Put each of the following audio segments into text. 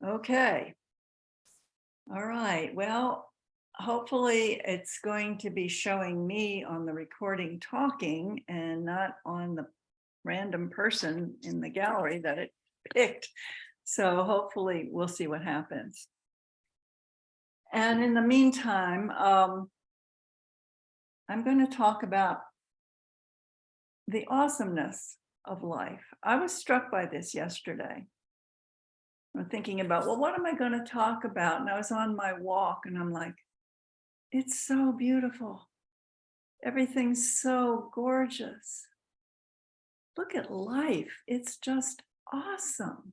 Okay. All right. Well, hopefully it's going to be showing me on the recording talking and not on the random person in the gallery that it picked. So hopefully we'll see what happens. And in the meantime, I'm going to talk about the awesomeness of life. I was struck by this yesterday. I'm thinking about, well, what am I going to talk about? And I was on my walk and I'm like, it's so beautiful. Everything's so gorgeous. Look at life. It's just awesome.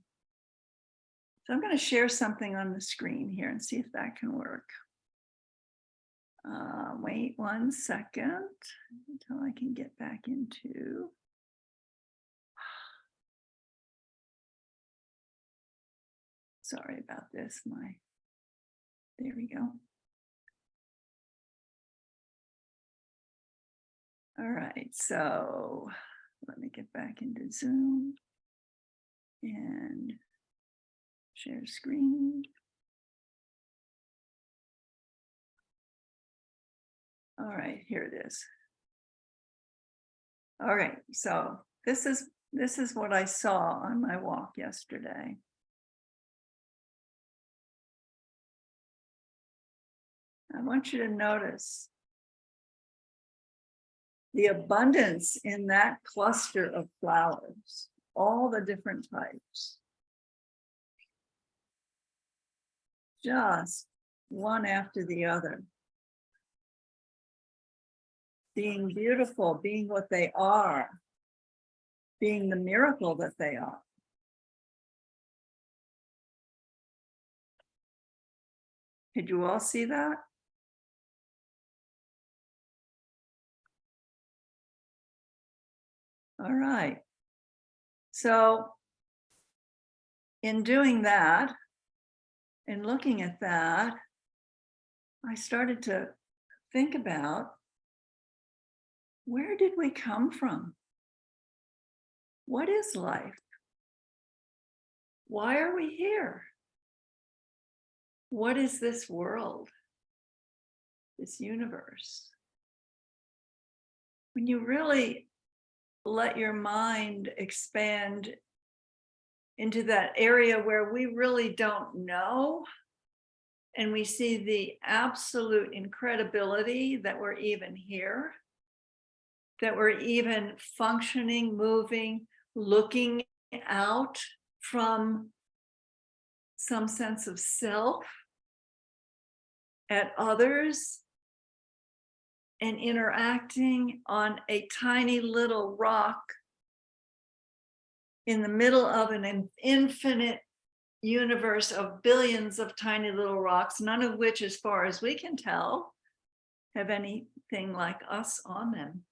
So I'm going to share something on the screen here and see if that can work. Wait 1 second until I can get back into. Sorry about this. There we go. All right, so let me get back into Zoom and share screen. All right, here it is. All right, so this is what I saw on my walk yesterday. I want you to notice the abundance in that cluster of flowers, all the different types. Just one after the other. Being beautiful, being what they are, being the miracle that they are. Did you all see that? All right. So in doing that, in looking at that, I started to think about, where did we come from? What is life? Why are we here? What is this world? This universe? When you really let your mind expand into that area where we really don't know, and we see the absolute incredibility that we're even here, that we're even functioning, moving, looking out from some sense of self at others and interacting on a tiny little rock in the middle of an infinite universe of billions of tiny little rocks, none of which, as far as we can tell, have anything like us on them.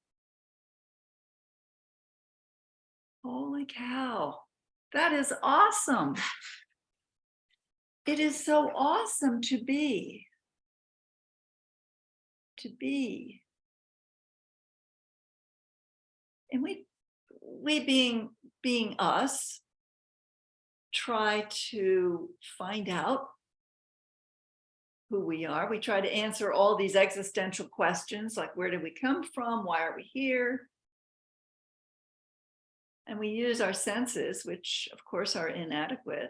Holy cow, that is awesome. It is so awesome to be. And we being us, try to find out who we are. We try to answer all these existential questions like, where did we come from? Why are we here? And we use our senses, which of course are inadequate.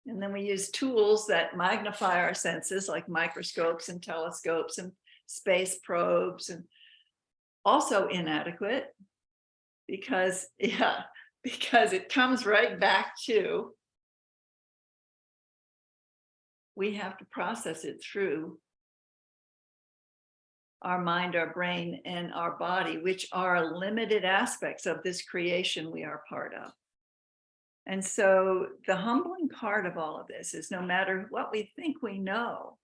And then we use tools that magnify our senses, like microscopes and telescopes and space probes, and also inadequate because it comes right back to, we have to process it through our mind, our brain, and our body, which are limited aspects of this creation we are part of. And so the humbling part of all of this is, no matter what we think we know,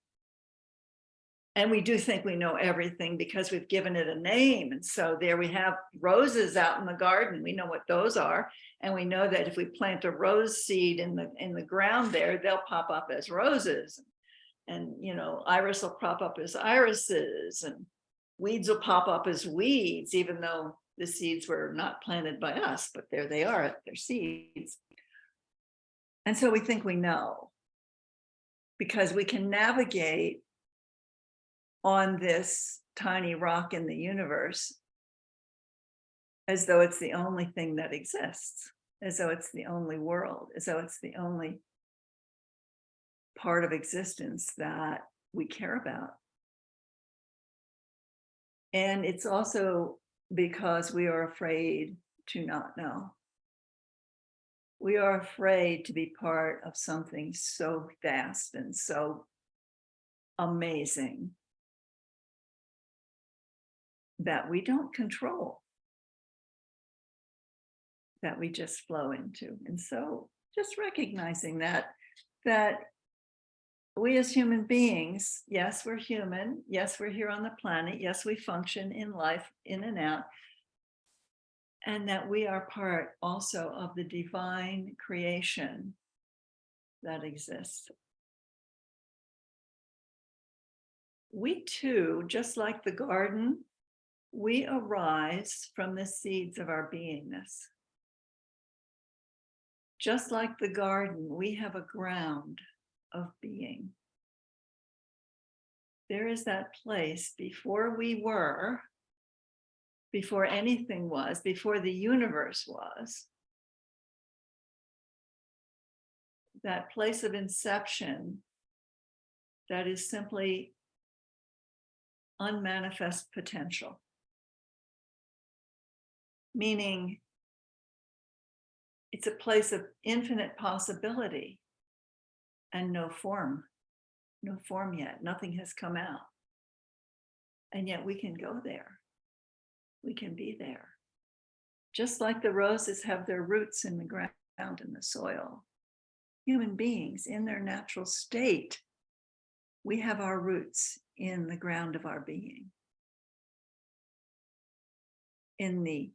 and we do think we know everything because we've given it a name. And so there we have roses out in the garden. We know what those are. And we know that if we plant a rose seed in the ground there, they'll pop up as roses. And, iris will pop up as irises, and weeds will pop up as weeds, even though the seeds were not planted by us, but there they are, they're seeds. And so we think we know. because we can navigate on this tiny rock in the universe as though it's the only thing that exists, as though it's the only world, as though it's the only part of existence that we care about. And it's also because we are afraid to not know. We are afraid to be part of something so vast and so amazing that we don't control, that we just flow into. And so just recognizing that we as human beings, yes, we're human. Yes, we're here on the planet. Yes, we function in life, in and out. And that we are part also of the divine creation that exists. We too, just like the garden, we arise from the seeds of our beingness. Just like the garden, we have a ground of being. There is that place before we were, before anything was, before the universe was, that place of inception that is simply unmanifest potential. Meaning, it's a place of infinite possibility and no form yet. Nothing has come out. And yet we can go there. We can be there. Just like the roses have their roots in the ground, in the soil. Human beings in their natural state, we have our roots in the ground of our being. In the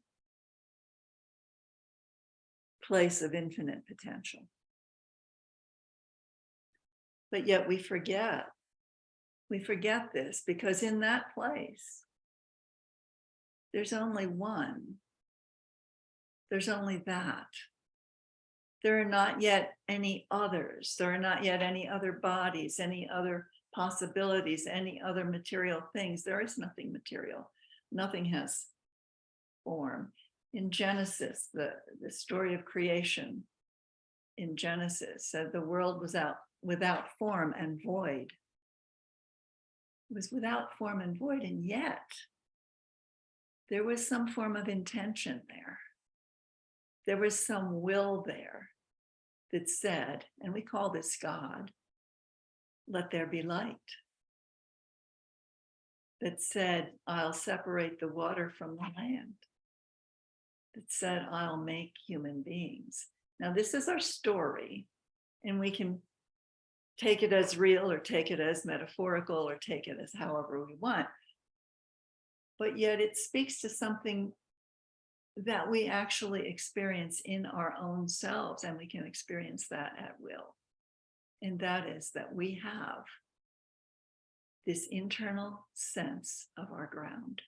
place of infinite potential. But yet we forget this because in that place, there's only one. There's only that. There are not yet any others. There are not yet any other bodies, any other possibilities, any other material things. There is nothing material. Nothing has form. In Genesis, the story of creation in Genesis said the world was without form and void. It was without form and void, and yet there was some form of intention there. There was some will there that said, and we call this God, let there be light. That said, I'll separate the water from the land. That said, I'll make human beings. Now, this is our story, and we can take it as real or take it as metaphorical or take it as however we want. But yet it speaks to something that we actually experience in our own selves, and we can experience that at will. And that is that we have this internal sense of our ground.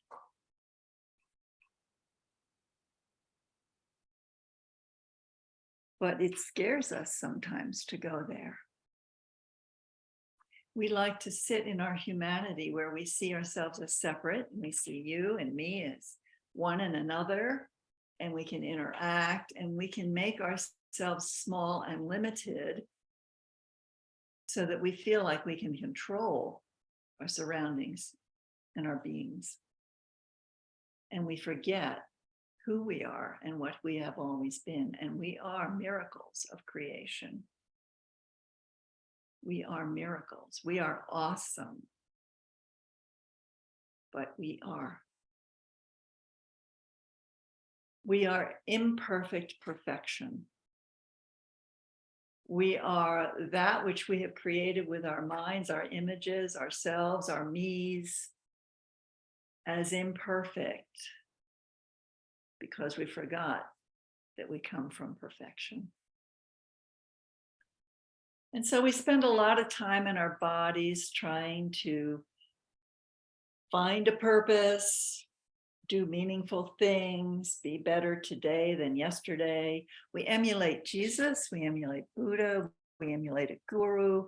But it scares us sometimes to go there. We like to sit in our humanity where we see ourselves as separate, and we see you and me as one and another, and we can interact, and we can make ourselves small and limited so that we feel like we can control our surroundings and our beings. And we forget who we are and what we have always been. And we are miracles of creation. We are miracles. We are awesome. But we are. We are imperfect perfection. We are that which we have created with our minds, our images, ourselves, our me's, as imperfect, because we forgot that we come from perfection. And so we spend a lot of time in our bodies trying to find a purpose, do meaningful things, be better today than yesterday. We emulate Jesus, we emulate Buddha, we emulate a guru,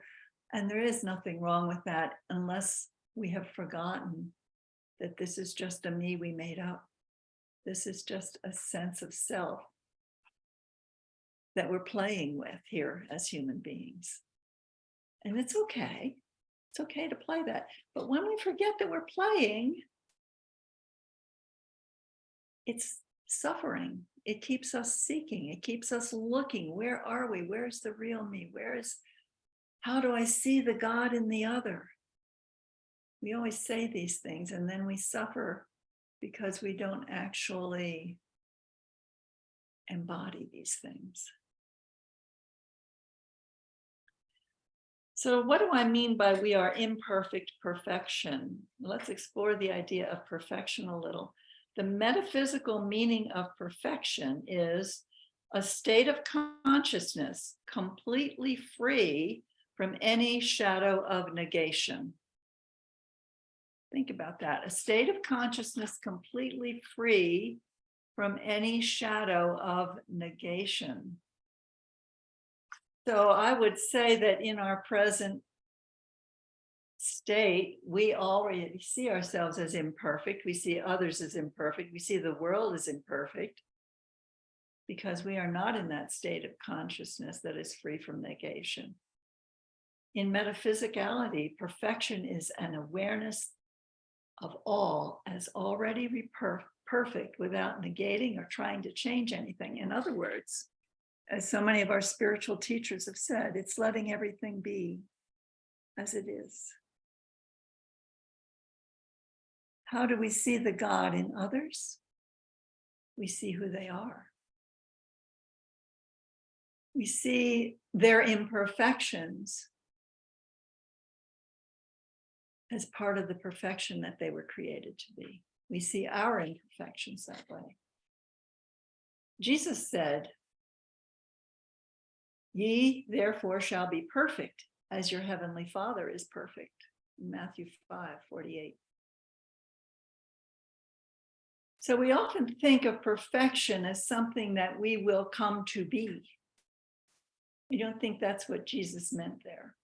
And there is nothing wrong with that unless we have forgotten that this is just a me we made up. This is just a sense of self that we're playing with here as human beings. And it's okay. It's okay to play that. But when we forget that we're playing, it's suffering. It keeps us seeking. It keeps us looking. Where are we? Where's the real me? How do I see the God in the other? We always say these things and then we suffer because we don't actually embody these things. So what do I mean by we are imperfect perfection? Let's explore the idea of perfection a little. The metaphysical meaning of perfection is a state of consciousness completely free from any shadow of negation. Think about that. A state of consciousness completely free from any shadow of negation. So I would say that in our present state, we already see ourselves as imperfect. We see others as imperfect. We see the world as imperfect because we are not in that state of consciousness that is free from negation. In metaphysicality, perfection is an awareness of all as already perfect without negating or trying to change anything. In other words, as so many of our spiritual teachers have said, it's letting everything be as it is. How do we see the God in others? We see who they are. We see their imperfections as part of the perfection that they were created to be. We see our imperfections that way. Jesus said, "Ye therefore shall be perfect as your heavenly Father is perfect," in Matthew 5:48. So we often think of perfection as something that we will come to be. We don't think that's what Jesus meant there.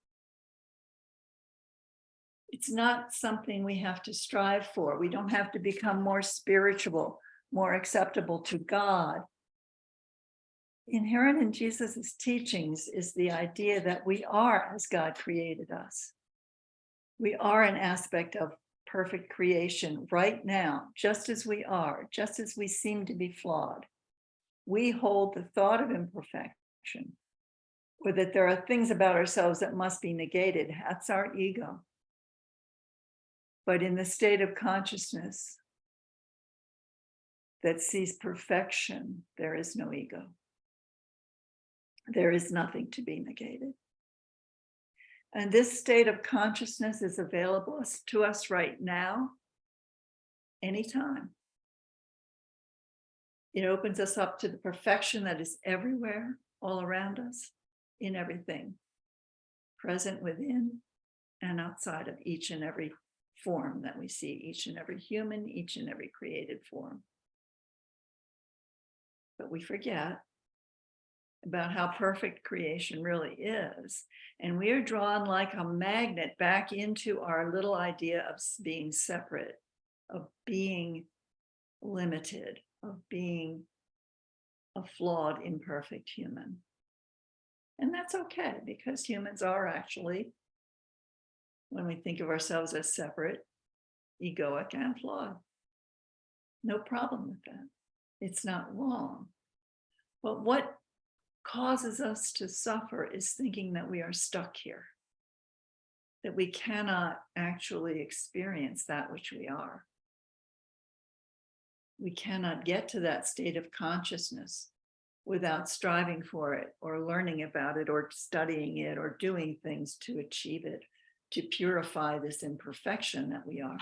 It's not something we have to strive for. We don't have to become more spiritual, more acceptable to God. Inherent in Jesus's teachings is the idea that we are as God created us. We are an aspect of perfect creation right now, just as we are, just as we seem to be flawed. We hold the thought of imperfection, or that there are things about ourselves that must be negated. That's our ego. But in the state of consciousness that sees perfection, there is no ego. There is nothing to be negated. And this state of consciousness is available to us right now, anytime. It opens us up to the perfection that is everywhere, all around us, in everything, present within and outside of each and every form that we see, each and every human, each and every created form. But we forget about how perfect creation really is. And we are drawn like a magnet back into our little idea of being separate, of being limited, of being a flawed, imperfect human. And that's okay, because humans are actually, when we think of ourselves as separate, egoic and flawed. No problem with that. It's not wrong. But what causes us to suffer is thinking that we are stuck here, that we cannot actually experience that which we are. We cannot get to that state of consciousness without striving for it or learning about it or studying it or doing things to achieve it, to purify this imperfection that we are.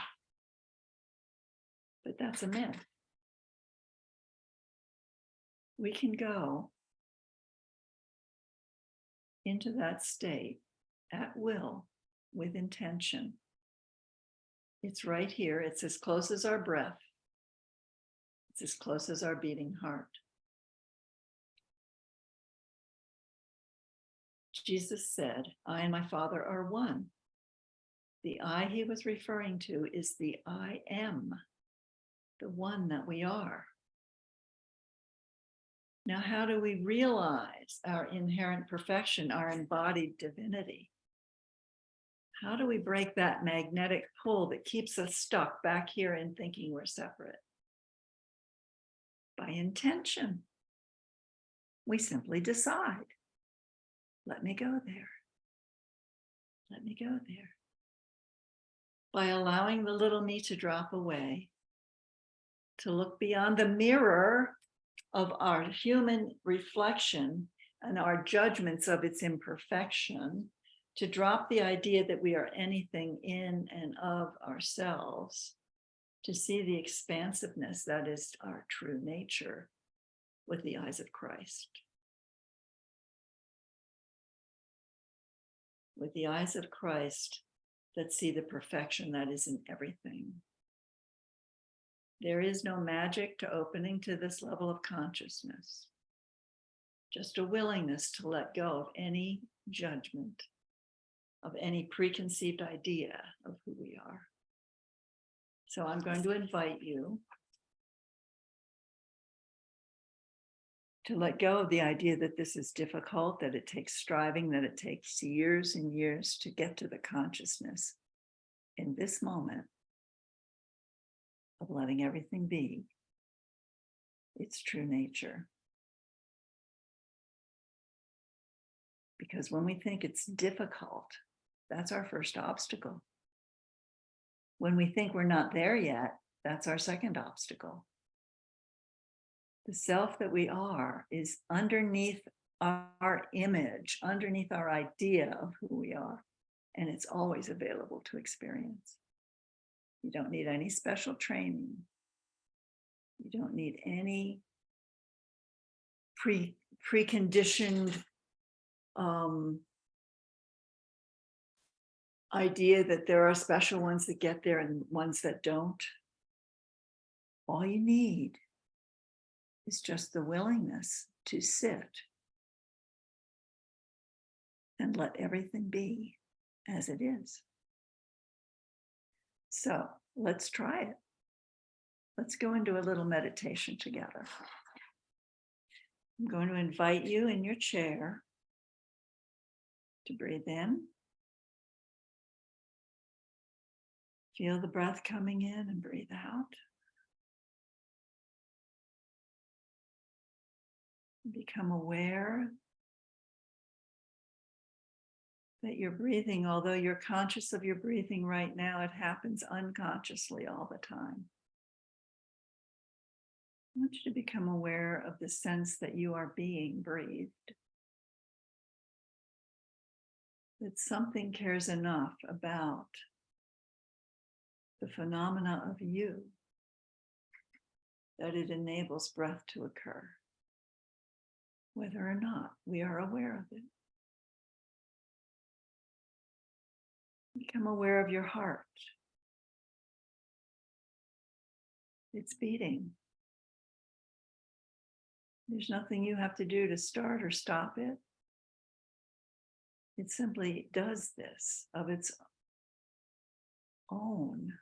But that's a myth. We can go into that state at will with intention. It's right here. It's as close as our breath. It's as close as our beating heart. Jesus said, I and my Father are one. The I he was referring to is the I am, the one that we are. Now, how do we realize our inherent perfection, our embodied divinity? How do we break that magnetic pull that keeps us stuck back here in thinking we're separate? By intention. We simply decide, let me go there. Let me go there. By allowing the little me to drop away, to look beyond the mirror of our human reflection and our judgments of its imperfection, to drop the idea that we are anything in and of ourselves, to see the expansiveness that is our true nature with the eyes of Christ. With the eyes of Christ that see the perfection that is in everything. There is no magic to opening to this level of consciousness, just a willingness to let go of any judgment, of any preconceived idea of who we are. So I'm going to invite you to let go of the idea that this is difficult, that it takes striving, that it takes years and years to get to the consciousness in this moment of letting everything be its true nature. Because when we think it's difficult, that's our first obstacle. When we think we're not there yet, that's our second obstacle. The self that we are is underneath our image, underneath our idea of who we are, and it's always available to experience. You don't need any special training. You don't need any preconditioned idea that there are special ones that get there and ones that don't. All you need is just the willingness to sit and let everything be as it is. So let's try it. Let's go into a little meditation together. I'm going to invite you in your chair to breathe in. Feel the breath coming in and breathe out. Become aware that you're breathing, although you're conscious of your breathing right now, it happens unconsciously all the time. I want you to become aware of the sense that you are being breathed. That something cares enough about the phenomena of you that it enables breath to occur, whether or not we are aware of it. Become aware of your heart. It's beating. There's nothing you have to do to start or stop it. It simply does this of its own.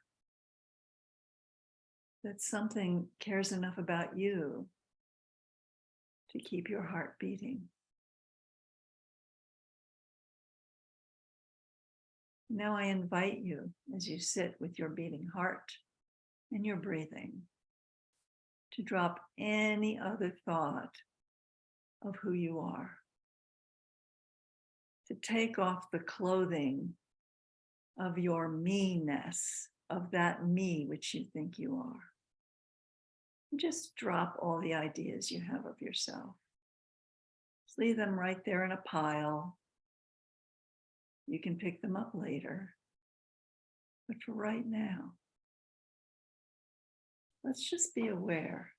That something cares enough about you to keep your heart beating. Now I invite you, as you sit with your beating heart and your breathing, to drop any other thought of who you are. To take off the clothing of your me-ness, of that me which you think you are. And just drop all the ideas you have of yourself. Just leave them right there in a pile. You can pick them up later. But for right now, let's just be aware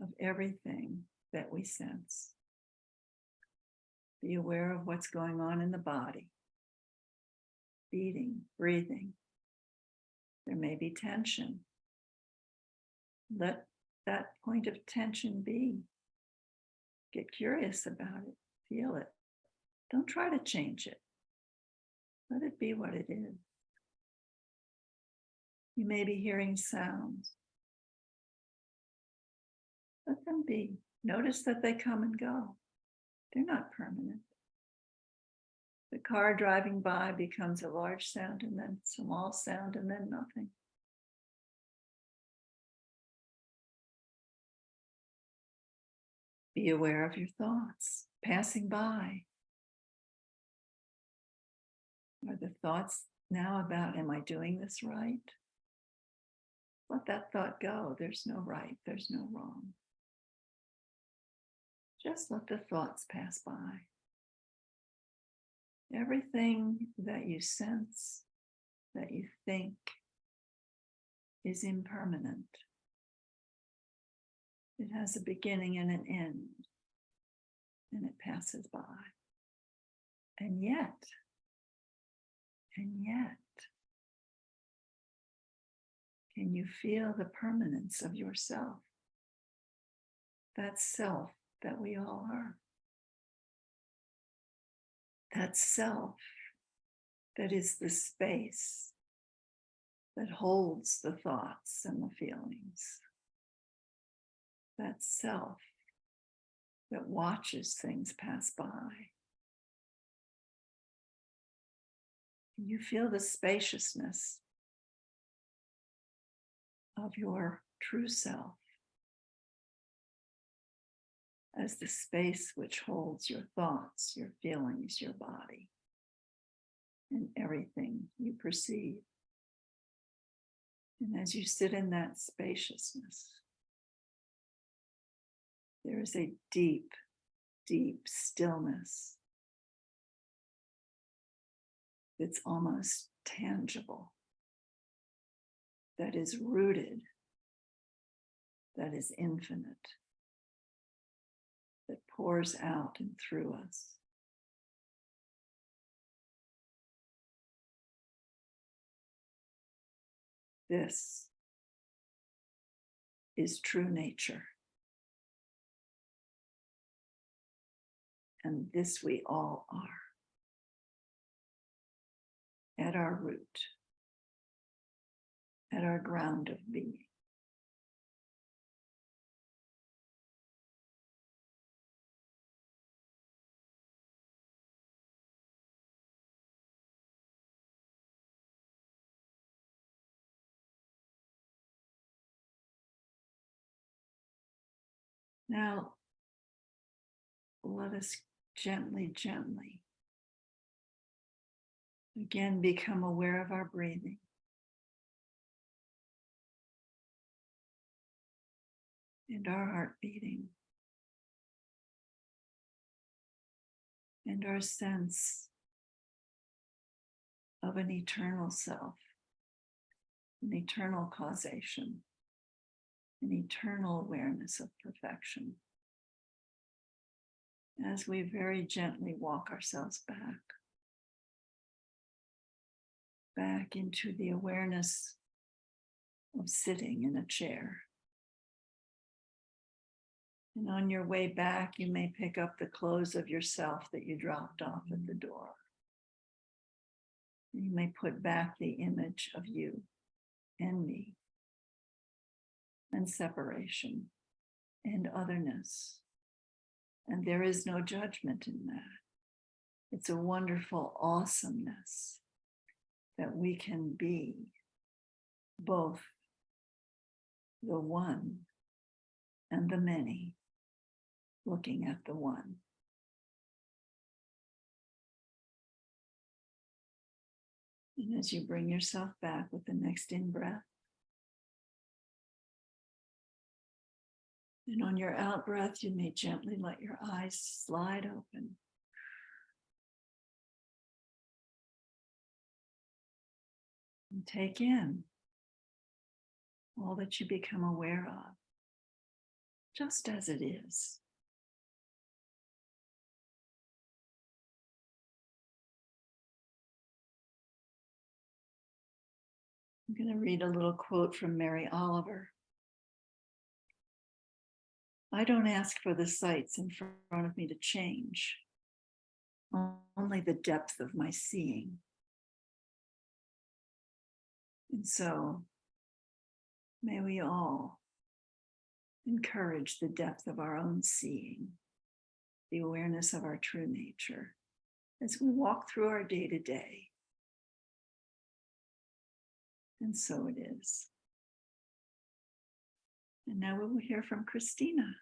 of everything that we sense. Be aware of what's going on in the body. Beating, breathing. There may be tension. Let that point of tension be. Get curious about it. Feel it. Don't try to change it. Let it be what it is. You may be hearing sounds. Let them be. Notice that they come and go. They're not permanent. The car driving by becomes a large sound and then small sound and then nothing. Be aware of your thoughts passing by. Are the thoughts now about, am I doing this right? Let that thought go. There's no right, there's no wrong. Just let the thoughts pass by. Everything that you sense, that you think, is impermanent. It has a beginning and an end, and it passes by. And yet, can you feel the permanence of yourself? That self that we all are. That self that is the space that holds the thoughts and the feelings. That self that watches things pass by. You feel the spaciousness of your true self as the space which holds your thoughts, your feelings, your body, and everything you perceive. And as you sit in that spaciousness, there is a deep, deep stillness that's almost tangible, that is rooted, that is infinite, that pours out and through us. This is true nature. And this we all are, at our root, at our ground of being. Now, let us gently again become aware of our breathing. And our heart beating. And our sense of an eternal self, an eternal causation, an eternal awareness of perfection. As we very gently walk ourselves back into the awareness of sitting in a chair. And on your way back, you may pick up the clothes of yourself that you dropped off at the door. You may put back the image of you and me, and separation, and otherness. And there is no judgment in that. It's a wonderful awesomeness that we can be both the one and the many, looking at the one. And as you bring yourself back with the next in-breath, and on your out-breath, you may gently let your eyes slide open. And take in all that you become aware of, just as it is. I'm going to read a little quote from Mary Oliver. I don't ask for the sights in front of me to change. only the depth of my seeing. And so may we all encourage the depth of our own seeing, the awareness of our true nature as we walk through our day-to-day. And so it is. And now we will hear from Christina.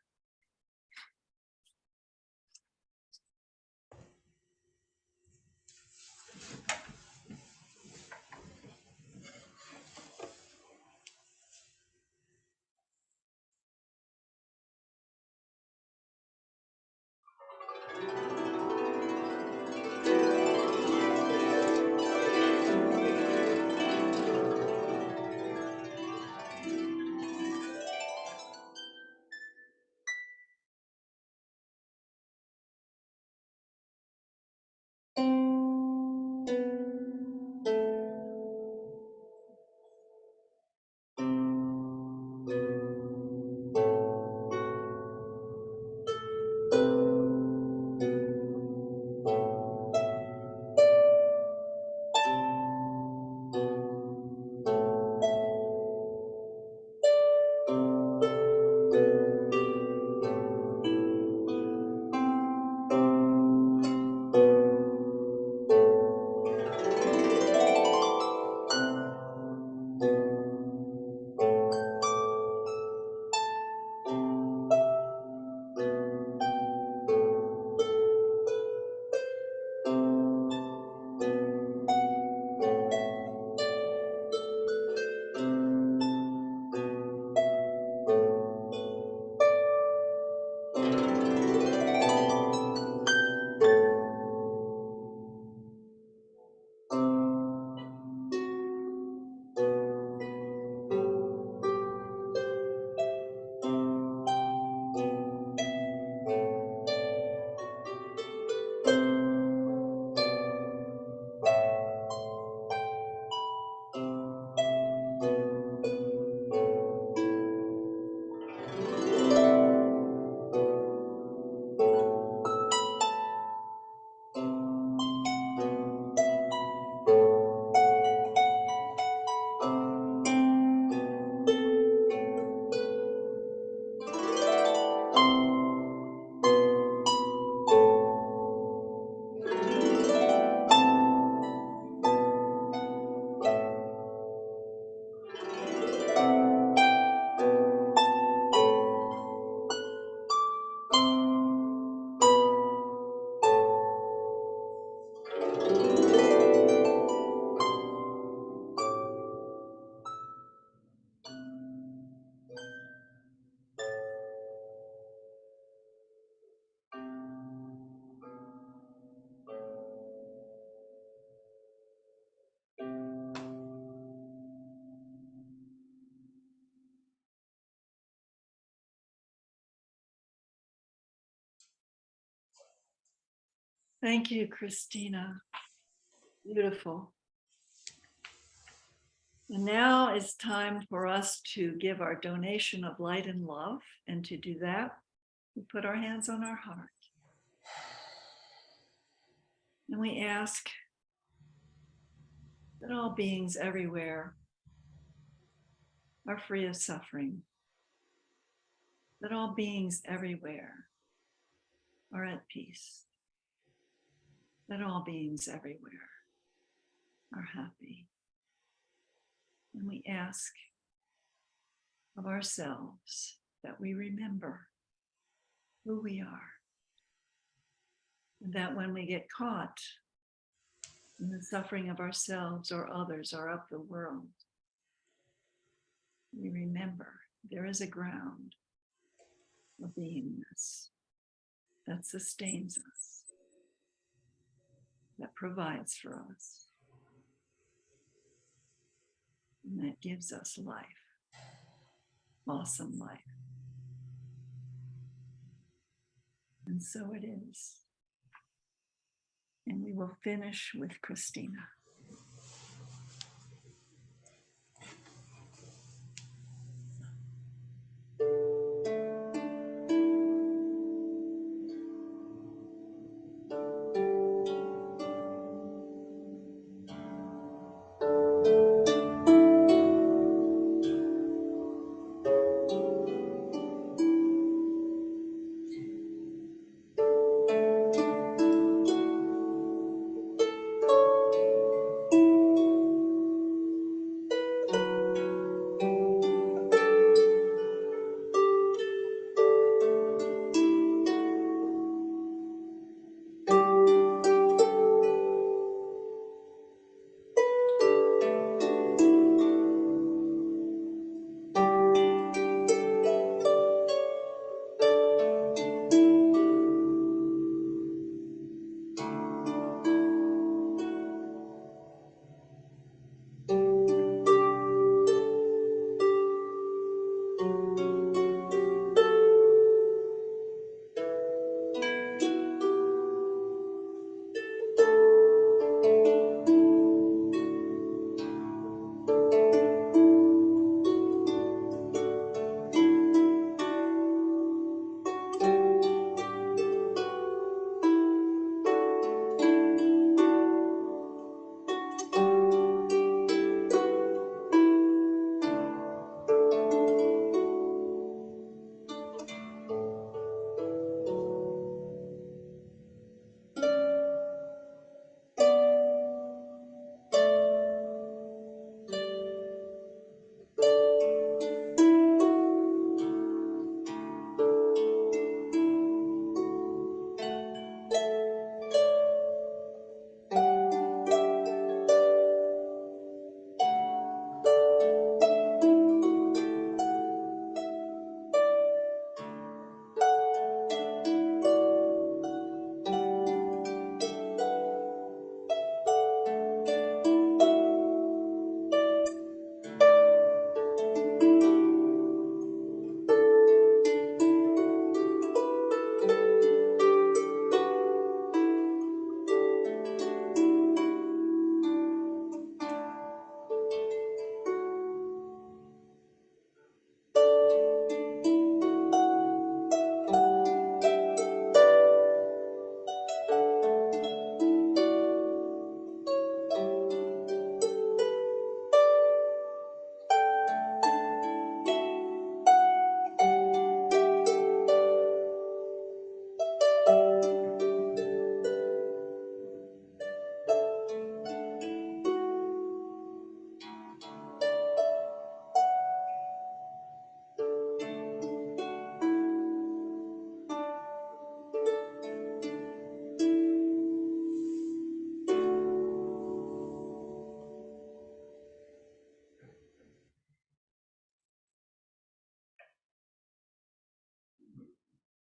Thank you, Christina. Beautiful. And now it's time for us to give our donation of light and love. And to do that, we put our hands on our heart. And we ask that all beings everywhere are free of suffering, that all beings everywhere are at peace, that all beings everywhere are happy. And we ask of ourselves that we remember who we are, and that when we get caught in the suffering of ourselves or others or of the world, we remember there is a ground of beingness that sustains us, that provides for us, and that gives us life, awesome life. And so it is. And we will finish with Christina.